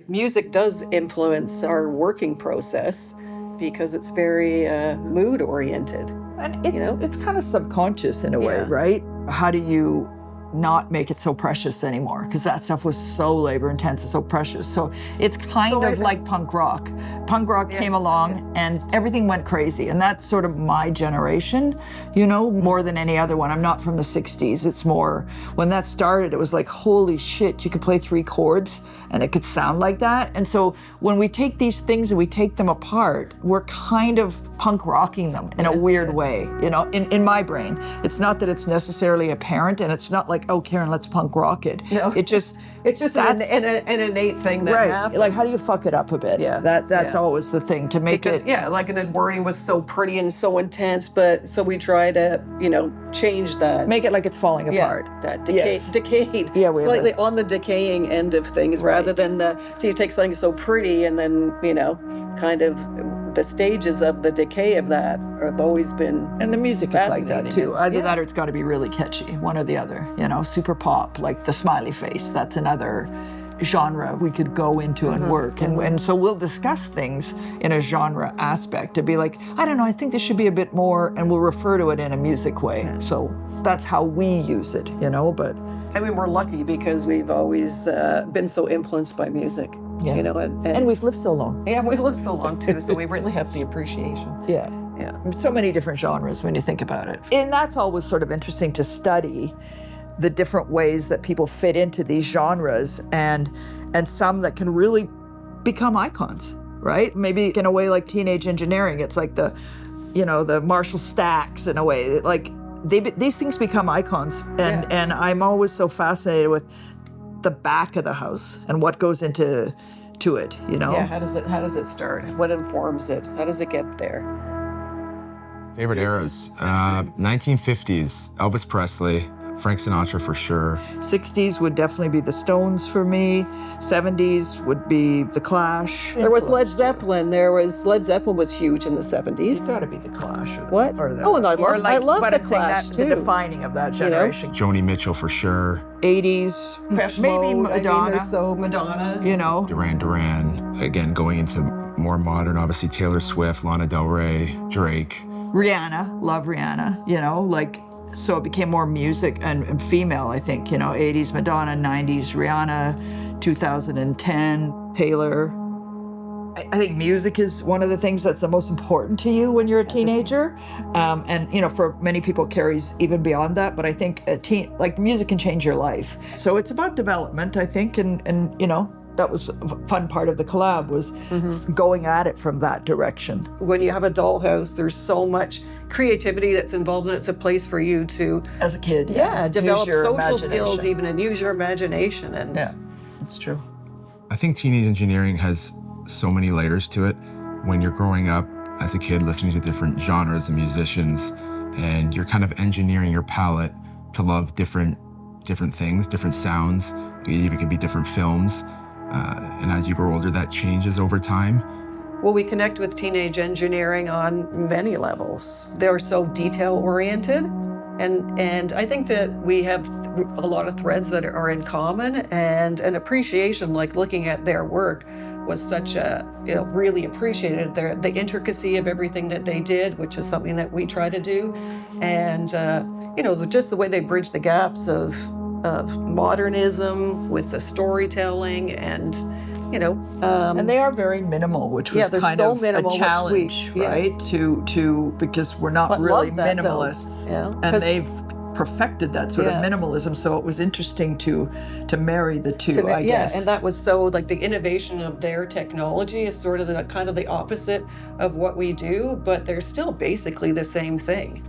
music does influence our working process because it's very mood oriented. And it's kind of subconscious in a way, right? How do you not make it so precious anymore? Because that stuff was so labor intense and so precious. So it's kind of like punk rock. Punk rock came along and everything went crazy. And that's sort of my generation, more than any other one. I'm not from the 60s. It's more, when that started, it was like, holy shit, you could play 3 chords and it could sound like that. And so when we take these things and we take them apart, we're kind of punk rocking them in a weird way, in my brain. It's not that it's necessarily apparent, and it's not like, oh, Karen, let's punk rock it. No. It's just an innate thing that happens. Like, how do you fuck it up a bit? Yeah. That's always the thing, to make it. Yeah, like an wording was so pretty and so intense, but so we try to, change that. Make it like it's falling apart. That decayed. Yeah, slightly on the decaying end of things, rather than so you take something so pretty and then, kind of the stages of the decay of that have always been. And the music is like that too. Either that or it's got to be really catchy, one or the other. Super pop, like the smiley face. That's another genre we could go into and work. And so we'll discuss things in a genre aspect to be like, I don't know, I think this should be a bit more, and we'll refer to it in a music way. So that's how we use it, but. I mean, we're lucky because we've always been so influenced by music. Yeah. And we've lived so long. Yeah, we've lived so long too, so we really have the appreciation. Yeah. So many different genres when you think about it. And that's always sort of interesting to study the different ways that people fit into these genres, and some that can really become icons, right? Maybe in a way like Teenage Engineering, it's like the Marshall Stacks in a way, like these things become icons, and I'm always so fascinated with the back of the house and what goes into it, Yeah, how does it start? What informs it? How does it get there? Favorite eras, 1950s, Elvis Presley, Frank Sinatra for sure. 60s would definitely be the Stones for me. 70s would be the Clash. There was Led Zeppelin. Led Zeppelin was huge in the 70s. It's got to be the Clash. What? And I love the Clash too. The defining of that generation. Joni Mitchell for sure. 80s, maybe Madonna. Madonna. Duran. Again, going into more modern, obviously Taylor Swift, Lana Del Rey, Drake. Rihanna, love Rihanna, so it became more music and female, I think, 80s Madonna, 90s Rihanna, 2010 Taylor. I think music is one of the things that's the most important to you when you're a teenager. And, for many people carries even beyond that, but I think music can change your life. So it's about development, I think, and that was a fun part of the collab, was going at it from that direction. When you have a dollhouse, there's so much creativity that's involved, and it's a place for you to, as a kid, develop social skills even, and use your imagination. And it's true. I think Teenage Engineering has so many layers to it. When you're growing up as a kid, listening to different genres and musicians, and you're kind of engineering your palette to love different things, different sounds. It even could be different films. And as you grow older, that changes over time. Well, we connect with Teenage Engineering on many levels. They're so detail-oriented, and I think that we have a lot of threads that are in common, and an appreciation, like looking at their work was such really appreciated the intricacy of everything that they did, which is something that we try to do, and just the way they bridge the gaps of modernism with the storytelling, and and they are very minimal, which was kind of a challenge, right? To because we're not really minimalists, and they've perfected that sort of minimalism. So it was interesting to marry the two, I guess. And that was so, like, the innovation of their technology is sort of the opposite of what we do, but they're still basically the same thing.